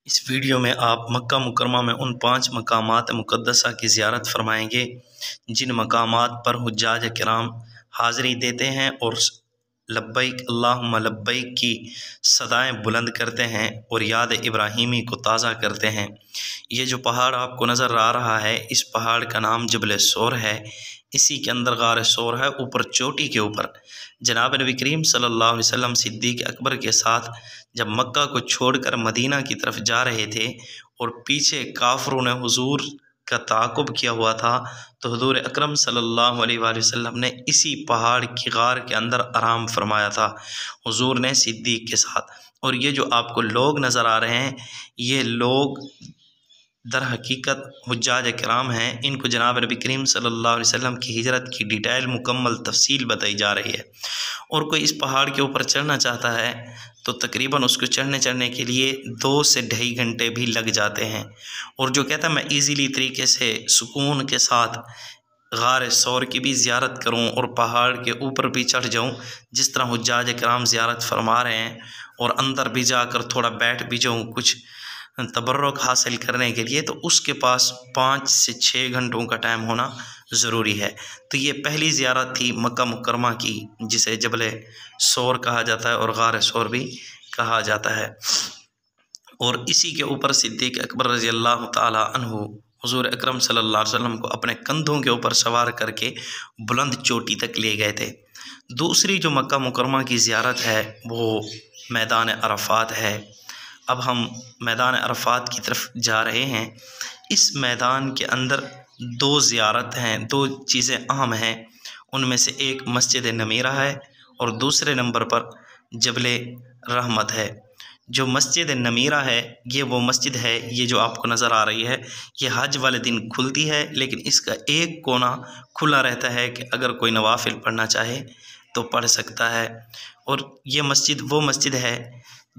इस वीडियो में आप मक्का मुकरमा में उन 5 मकामात मुक़द्दसा की ज़ियारत फरमाएंगे जिन मकामात पर हुज्जाज किराम हाज़िरी देते हैं और लब्बैक अल्लाहुम्मा लब्बैक की सदाएं बुलंद करते हैं और याद इब्राहीमी को ताज़ा करते हैं। ये जो पहाड़ आपको नज़र आ रहा है, इस पहाड़ का नाम जबल सौर है। इसी के अंदर गार सौर है। ऊपर चोटी के ऊपर जनाब नबी करीम सल्लल्लाहु अलैहि वसल्लम सिद्दीक़ अकबर के साथ जब मक्का को छोड़कर मदीना की तरफ जा रहे थे और पीछे काफरों ने हुजूर का ताक़ुब किया हुआ था, तो हुजूर अकरम सल्लल्लाहु अलैहि वसल्लम ने इसी पहाड़ की गार के अंदर आराम फरमाया था हुजूर ने सिद्दीक़ के साथ। और ये जो आपको लोग नज़र आ रहे हैं, ये लोग दर हकीकत हुज्जाज किराम हैं। इनको जनाब नबी करीम सल्लल्लाहु अलैहि वसल्लम की हिजरत की डिटेल मुकम्मल तफसील बताई जा रही है। और कोई इस पहाड़ के ऊपर चढ़ना चाहता है तो तकरीबन उसको चढ़ने के लिए 2 से 2.5 घंटे भी लग जाते हैं। और जो कहता है मैं ईज़िली तरीके से सुकून के साथ गार सौर की भी ज़ियारत करूं और पहाड़ के ऊपर भी चढ़ जाऊं, जिस तरह हुज्जाज किराम ज़ियारत फरमा रहे हैं, और अंदर भी जाकर थोड़ा बैठ भी जाऊं कुछ तबर्रुक हासिल करने के लिए, तो उसके पास 5 से 6 घंटों का टाइम होना ज़रूरी है। तो ये पहली ज़ियारत थी मक्का मुकरमा की, जिसे जबल सौर कहा जाता है और गार सौर भी कहा जाता है। और इसी के ऊपर सिद्दीक़ अकबर रज़ी अल्लाह ताला अन्हु हुज़ूर अकरम सल्लल्लाहु अलैहि वसल्लम को अपने कंधों के ऊपर सवार करके बुलंद चोटी तक ले गए थे। दूसरी जो मक्का मुकरमा की ज़ियारत है वो मैदान अरफ़ात है। अब हम मैदान अरफ़ात की तरफ जा रहे हैं। इस मैदान के अंदर 2 ज़ियारत हैं, 2 चीज़ें अहम हैं। उनमें से एक मस्जिद नमीरा है और दूसरे नंबर पर जबल रहमत है। जो मस्जिद नमीरा है, ये वो मस्जिद है, ये जो आपको नज़र आ रही है, ये हज वाले दिन खुलती है, लेकिन इसका एक कोना खुला रहता है कि अगर कोई नवाफिल पढ़ना चाहे तो पढ़ सकता है। और ये मस्जिद वो मस्जिद है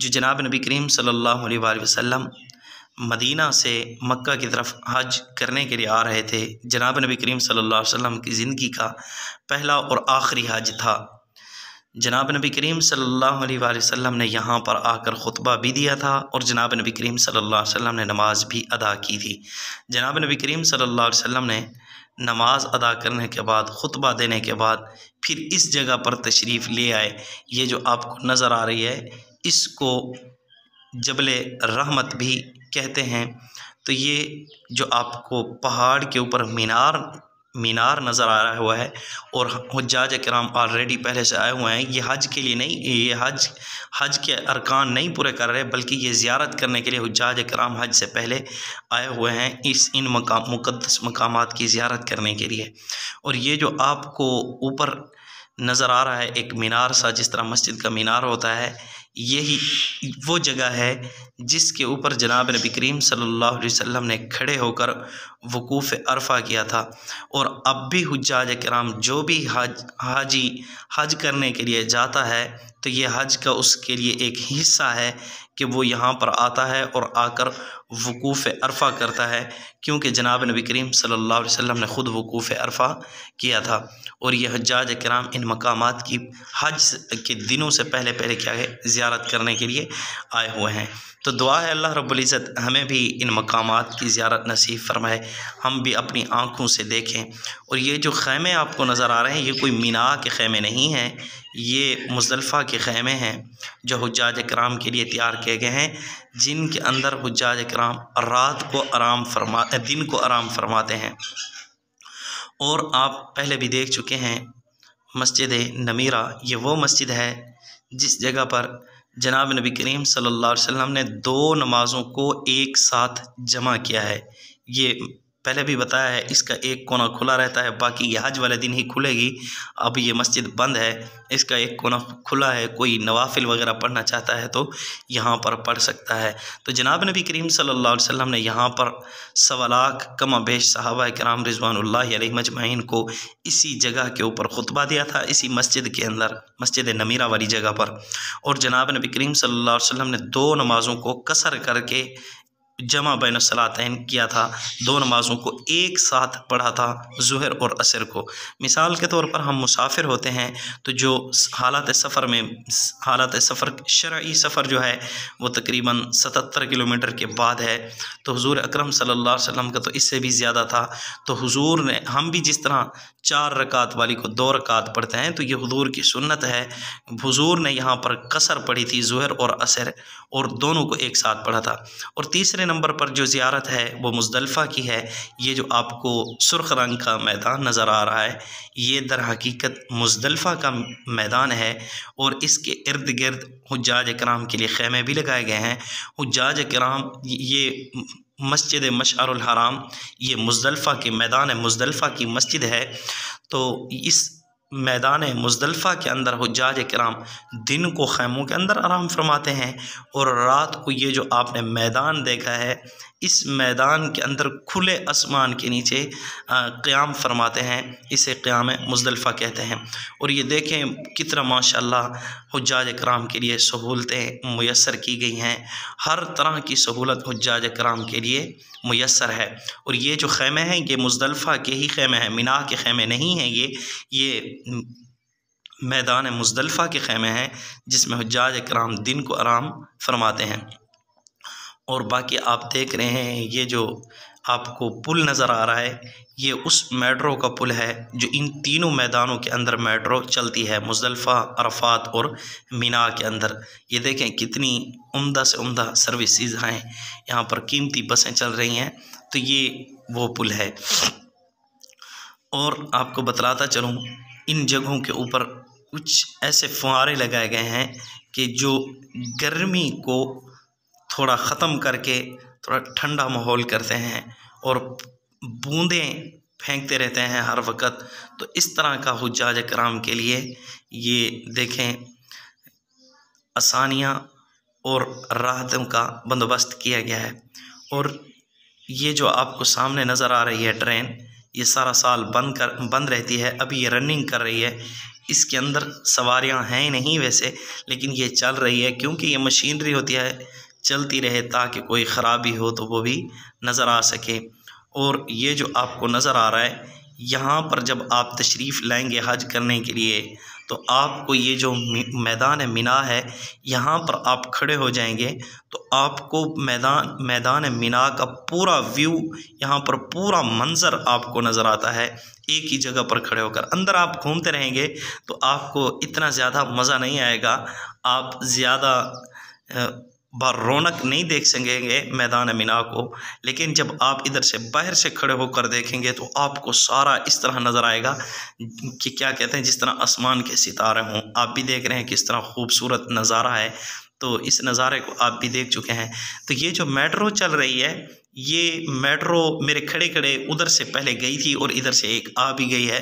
जो जनाब नबी करीम सल्लल्लाहु अलैहि वसल्लम मदीना से मक्का की तरफ हज करने के लिए आ रहे थे। जनाब नबी करीम सल्लल्लाहु अलैहि वसल्लम की ज़िंदगी का पहला और आखिरी हज था। जनाब नबी करीम सल्लल्लाहु अलैहि वसल्लम ने यहाँ पर आकर ख़ुतबा भी दिया था और जनाब नबी करीम सल्लल्लाहु अलैहि वसल्लम ने नमाज भी अदा की थी। जनाब नबी करीम सल्लल्लाहु अलैहि वसल्लम ने नमाज अदा करने के बाद, ख़ुतबा देने के बाद फिर इस जगह पर तशरीफ़ ले आए। ये जो आपको नज़र आ रही है, इसको जबल रहमत भी कहते हैं। तो ये जो आपको पहाड़ के ऊपर मीनार नज़र आ रहा हुआ है, और हुज्जाज किराम ऑलरेडी पहले से आए हुए हैं। ये हज के लिए नहीं, ये हज के अरकान नहीं पूरे कर रहे, बल्कि ये ज़ियारत करने के लिए हुज्जाज किराम हज से पहले आए हुए हैं इन मुक़द्दस मकामात की ज़ियारत करने के लिए। और ये जो आपको ऊपर नज़र आ रहा है एक मीनार सा, जिस तरह मस्जिद का मीनार होता है, यही वो जगह है जिसके ऊपर जनाब नबी करीम सल्लल्लाहु अलैहि वसल्लम ने खड़े होकर वकूफ़ अरफ़ा किया था। और अब भी हुज्जाज किराम जो भी हाजी हज करने के लिए जाता है, तो ये हज का उसके लिए एक हिस्सा है कि वो यहाँ पर आता है और आकर वकूफ़ अरफ़ा करता है, क्योंकि जनाब नबी करीम सल्लल्लाहु अलैहि वसल्लम ने ख़ुद वकूफ़ अरफ़ा किया था। और ये हुज्जाज किराम इन मकामात की हज के दिनों से पहले क्या है, ज़ियारत करने के लिए आए हुए हैं। तो दुआ है अल्लाह रब्बुल इज़्ज़त हमें भी इन मकामात की ज़ियारत नसीब फरमाए, हम भी अपनी आँखों से देखें। और ये जो ख़ैमे आपको नज़र आ रहे हैं, ये कोई मीना के ख़ैमे नहीं हैं, ये मुज़दलिफ़ा के ख़ैमे हैं जो हुज्जाज किराम के लिए तैयार किए गए हैं, जिनके अंदर हुज्जाज किराम दिन को आराम फरमाते हैं। और आप पहले भी देख चुके हैं मस्जिद नमीरा, ये वो मस्जिद है जिस जगह पर जनाब नबी करीम सल्लल्लाहु अलैहि वसल्लम ने 2 नमाज़ों को एक साथ जमा किया है। ये पहले भी बताया है, इसका एक कोना खुला रहता है, बाकी ये हज वाले दिन ही खुलेगी। अब ये मस्जिद बंद है, इसका एक कोना खुला है। कोई नवाफिल वगैरह पढ़ना चाहता है तो यहाँ पर पढ़ सकता है। तो जनाब नबी करीम सल्लल्लाहु अलैहि वसल्लम ने यहाँ पर 1.25 लाख कम बेश सहाबा किराम रिज़वानुल्लाहि अलैहिम अजमईन को इसी जगह के ऊपर ख़ुतबा दिया था, इसी मस्जिद के अंदर, मस्जिद नमीरा वाली जगह पर। और जनाब नबी करीम सल्लल्लाहु अलैहि वसल्लम ने 2 नमाज़ों को कसर करके जमा बैन सलातैन किया था, दो नमाज़ों को एक साथ पढ़ा था, ज़ुहर और असर को। मिसाल के तौर पर हम मुसाफिर होते हैं तो जो हालत सफ़र में, हालत सफ़र शरई सफ़र जो है वो तकरीबन 77 किलोमीटर के बाद है, तो हुज़ूर अकरम सल्लल्लाहु अलैहि वसल्लम का तो इससे भी ज़्यादा था। तो हुज़ूर ने, हम भी जिस तरह 4 रकात वाली को 2 रकात पढ़ते हैं, तो ये हुज़ूर की सुन्नत है। हुज़ूर ने यहाँ पर कसर पढ़ी थी, ज़ुहर और असर, और दोनों को एक साथ पढ़ा था। और तीसरे नंबर पर जो ज़ियारत है वो मुज़दलिफ़ा की है। ये जो आपको सुर्ख़ रंग का मैदान नज़र आ रहा है, ये दर हकीकत मुज़दलिफ़ा का मैदान है, और इसके इर्द गिर्द हुज्जाज किराम के लिए ख़ैमे भी लगाए गए हैं। हुज्जाज किराम, ये मस्जिद मशअरुल हराम, ये मुज़दलिफ़ा के मैदान मुज़दलिफ़ा की मस्जिद है। तो इस मैदान मुज़दलिफ़ा के अंदर हुज्जाज किराम दिन को ख़ैमों के अंदर आराम फरमाते हैं, और रात को ये जो आपने मैदान देखा है, इस मैदान के अंदर खुले आसमान के नीचे क़याम फरमाते हैं। इसे क़याम मुज़दलिफ़ा कहते हैं। और ये देखें कितना माशाअल्लाह हुज्जाज किराम के लिए सहूलतें मुयस्सर की गई हैं। हर तरह की सहूलत हुज्जाज किराम के लिए मुयस्सर है। और ये जो ख़ैमे हैं ये मुज़दलिफ़ा के ही ख़ैमे हैं, मिना के ख़ैमे नहीं हैं। ये मैदान मुज़दलिफ़ा के ख़ैमे हैं जिसमें हुज्जाज किराम दिन को आराम फरमाते हैं। और बाकी आप देख रहे हैं ये जो आपको पुल नज़र आ रहा है, ये उस मेट्रो का पुल है जो इन तीनों मैदानों के अंदर मेट्रो चलती है, मुज़दलिफ़ा, अरफ़ात और मिना के अंदर। ये देखें कितनी उम्दा से उम्दा सर्विसेज हैं, यहाँ पर कीमती बसें चल रही हैं। तो ये वो पुल है। और आपको बतलाता चलूँ, इन जगहों के ऊपर कुछ ऐसे फुहारे लगाए गए हैं कि जो गर्मी को थोड़ा ख़त्म करके थोड़ा ठंडा माहौल करते हैं, और बूंदें फेंकते रहते हैं हर वक्त। तो इस तरह का हुज्जाज किराम के लिए ये देखें आसानियाँ और राहतों का बंदोबस्त किया गया है। और ये जो आपको सामने नज़र आ रही है ट्रेन, ये सारा साल बंद रहती है। अभी ये रनिंग कर रही है। इसके अंदर सवारियां हैं नहीं वैसे, लेकिन ये चल रही है क्योंकि ये मशीनरी होती है, चलती रहे ताकि कोई ख़राबी हो तो वो भी नज़र आ सके। और ये जो आपको नज़र आ रहा है, यहाँ पर जब आप तशरीफ़ लाएंगे हज करने के लिए, तो आपको ये जो मैदान मिना है, यहाँ पर आप खड़े हो जाएंगे तो आपको मैदान मिना का पूरा व्यू, यहाँ पर पूरा मंज़र आपको नज़र आता है। एक ही जगह पर खड़े होकर अंदर आप घूमते रहेंगे तो आपको इतना ज़्यादा मज़ा नहीं आएगा, आप ज़्यादा रौनक नहीं देख सकेंगे मैदान मिना को। लेकिन जब आप इधर से बाहर से खड़े होकर देखेंगे तो आपको सारा इस तरह नज़र आएगा कि क्या कहते हैं, जिस तरह आसमान के सितारे हों। आप भी देख रहे हैं किस तरह खूबसूरत नज़ारा है, तो इस नज़ारे को आप भी देख चुके हैं। तो ये जो मेट्रो चल रही है, ये मेट्रो मेरे खड़े खड़े उधर से पहले गई थी और इधर से एक आ भी गई है।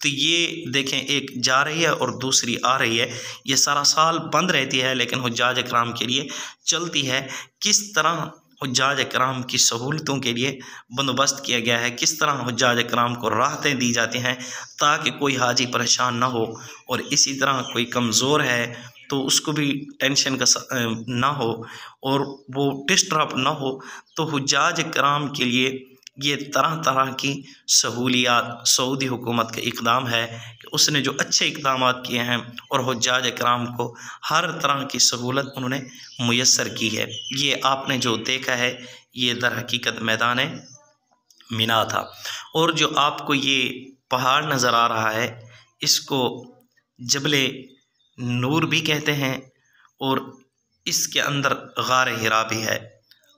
तो ये देखें, एक जा रही है और दूसरी आ रही है। ये सारा साल बंद रहती है लेकिन हुज्जाज किराम के लिए चलती है। किस तरह हुज्जाज किराम की सहूलतों के लिए बंदोबस्त किया गया है, किस तरह हुज्जाज किराम को राहतें दी जाती हैं ताकि कोई हाजी परेशान ना हो, और इसी तरह कोई कमज़ोर है तो उसको भी टेंशन का ना हो और वो डिस्टर्ब ना हो। तो हुज्जाज किराम के लिए ये तरह तरह की सहूलियात सऊदी हुकूमत का इक़दाम है कि उसने जो अच्छे इक़दाम किए हैं और हुज्जाज किराम को हर तरह की सहूलत उन्होंने मुयस्सर की है। ये आपने जो देखा है ये दर हकीकत मैदान मिना था। और जो आपको ये पहाड़ नज़र आ रहा है, इसको जबले नूर भी कहते हैं, और इसके अंदर गार हिरा भी है।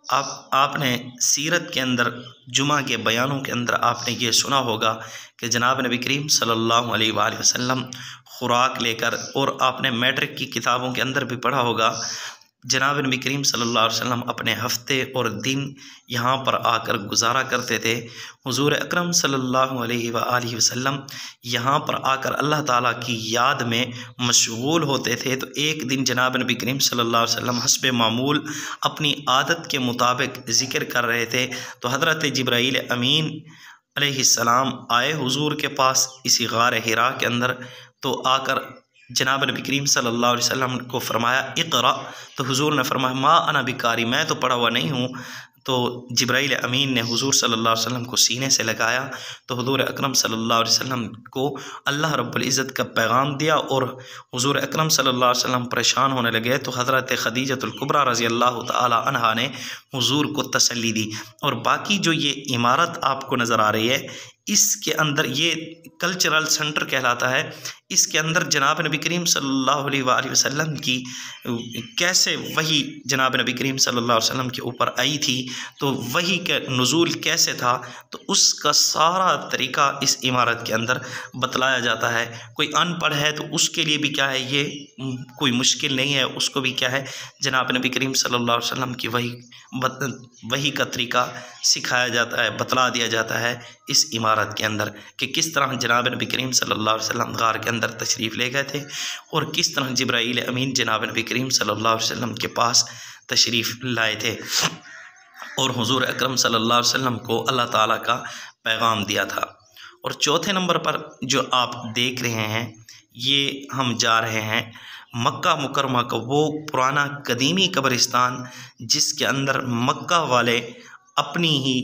आपने सीरत के अंदर जुमा के बयानों के अंदर आपने ये सुना होगा कि जनाब नबी करीम सल्लल्लाहु अलैहि वसल्लम खुराक लेकर, और आपने मैट्रिक की किताबों के अंदर भी पढ़ा होगा, जनाब नबी करीम सल्लल्लाहु अलैहि वसल्लम अपने हफ्ते और दिन यहाँ पर आकर गुजारा करते थे। हुजूर अकरम सल्लल्लाहु अलैहि वसल्लम यहाँ पर आकर अल्लाह ताला की याद में मशगूल होते थे। तो एक दिन जनाब नबी करीम सल्लल्लाहु अलैहि वसल्लम हस्बे मामूल अपनी आदत के मुताबिक ज़िक्र कर रहे थे, तो हज़रत जिब्राईल अमीन अलैहिस्सलाम आए हुजूर के पास इसी गार हिरा के अंदर। तो आकर जनाब नबी करीम सल्लल्लाहु अलैहि वसल्लम को फरमाया इक़रा, तो हुजूर ने फरमाया मा अना बिकारी, मैं तो पढ़ा हुआ नहीं हूँ। तो जिब्राईल अमीन ने हुजूर सल्लल्लाहु अलैहि वसल्लम को सीने से लगाया तो हुजूर अकरम सल्लल्लाहु अलैहि वसल्लम को अल्लाह रब्बुल इज़्ज़त का पैगाम दिया और हुजूर अकरम सल्लल्लाहु अलैहि वसल्लम परेशान होने लगे तो हज़रत खदीजतुल कुबरा रज़ी अल्लाह तआला अन्हा ने हुजूर को तसल्ली दी। और बाकी जो ये इमारत आपको नज़र आ रही है, इसके अंदर ये कल्चरल सेंटर कहलाता है। इसके अंदर जनाब नबी करीम सल्लल्लाहु अलैहि वसल्लम की कैसे वही जनाब नबी करीम सल्लल्लाहु अलैहि वसल्लम के ऊपर आई थी, तो वही का नुज़ूल कैसे था, तो उसका सारा तरीका इस इमारत के अंदर बतलाया जाता है। कोई अनपढ़ है तो उसके लिए भी क्या है, ये कोई मुश्किल नहीं है, उसको भी क्या है जनाब नबी करीम सल्लल्लाहु अलैहि वसल्लम की वही का तरीका सिखाया जाता है, बतला दिया जाता है इस इमारत के अंदर कि किस तरह जनाब नबी करीम सल्लल्लाहु अलैहि वसल्लम गार के अंदर तशरीफ़ ले गए थे और किस तरह जिब्राईल अमीन जनाब नबी करीम सल्लल्लाहु अलैहि वसल्लम के पास तशरीफ़ लाए थे और हुजूर अकरम सल्लल्लाहु अलैहि वसल्लम को अल्लाह ताला का पैगाम दिया था। और चौथे नंबर पर जो आप देख रहे हैं, ये हम जा रहे हैं मक्का मुकरमा का वो पुराना कदीमी कब्रिस्तान जिसके अंदर मक्का वाले अपनी ही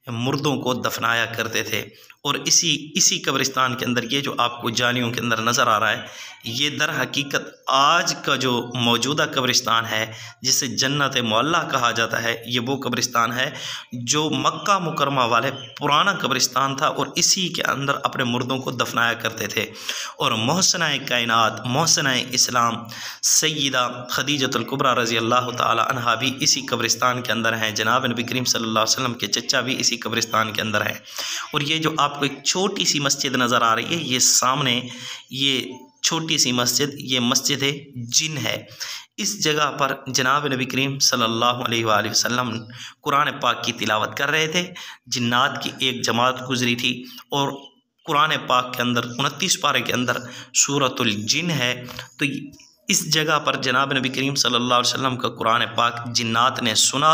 मुर्दों को दफनाया करते थे। और इसी कब्रिस्तान के अंदर ये जो आपको जालियों के अंदर नज़र आ रहा है, ये दर हकीकत आज का जो मौजूदा कब्रिस्तान है जिसे जन्नत मौला कहा जाता है, ये वो कब्रिस्तान है जो मक्का मुकरमा वाले पुराना कब्रिस्तान था और इसी के अंदर अपने मुर्दों को दफनाया करते थे। और मोहसनाए कायनात, मोहसनाए इस्लाम सय्यदा खदीजतुल कुबरा रज़ी अल्लाह तआला अन्हा भी इसी कब्रिस्तान के अंदर हैं। जनाब नबी करीम सल्लल्लाहु अलैहि वसल्लम के चचा भी इसी कब्रिस्तान के अंदर हैं। और ये जो आपको एक छोटी सी मस्जिद नज़र आ रही है, ये सामने ये छोटी सी मस्जिद, ये मस्जिद जिन है। इस जगह पर जनाब नबी करीम सल्लल्लाहु अलैहि वसल्लम कुरान पाक की तिलावत कर रहे थे। जिन्नात की एक जमात गुजरी थी और कुरान पाक के अंदर 29 पारे के अंदर सूरतुल जिन है। तो इस जगह पर जनाब नबी करीम सल्लल्लाहु अलैहि वसल्लम का कुरान पाक जिन्नात ने सुना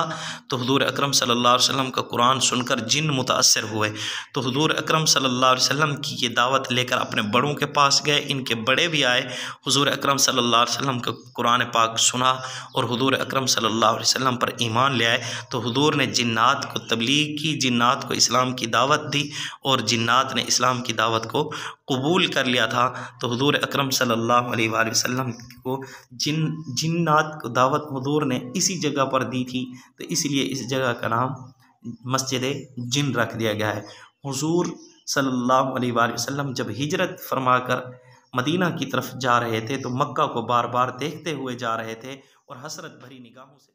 तो हुजूर अकरम सल्लल्लाहु अलैहि वसल्लम का कुरान सुनकर जिन मुतासर हुए। तो हुजूर अकरम सल्लल्लाहु अलैहि वसल्लम की ये दावत लेकर अपने बड़ों के पास गए, इनके बड़े भी आए, हुजूर अकरम सल्लल्लाहु अलैहि वसल्लम का कुरान पाक सुना और हुजूर अकरम सल्लल्लाहु अलैहि वसल्लम पर ईमान ले आए। तो हुजूर ने जिन्नात को तबलीग की, जिन्नात को इस्लाम की दावत दी और जिन्नात ने इस्लाम की दावत को कबूल कर लिया था। तो हुजूर अकरम सल्लल्लाहु अलैहि वसल्लम को जिन्नात को दावत हुजूर ने इसी जगह पर दी थी, तो इसलिए इस जगह का नाम मस्जिद जिन रख दिया गया है। हुजूर सल्लल्लाहु अलैहि वसल्लम जब हिजरत फरमाकर मदीना की तरफ जा रहे थे तो मक्का को बार बार देखते हुए जा रहे थे और हसरत भरी निगाहों से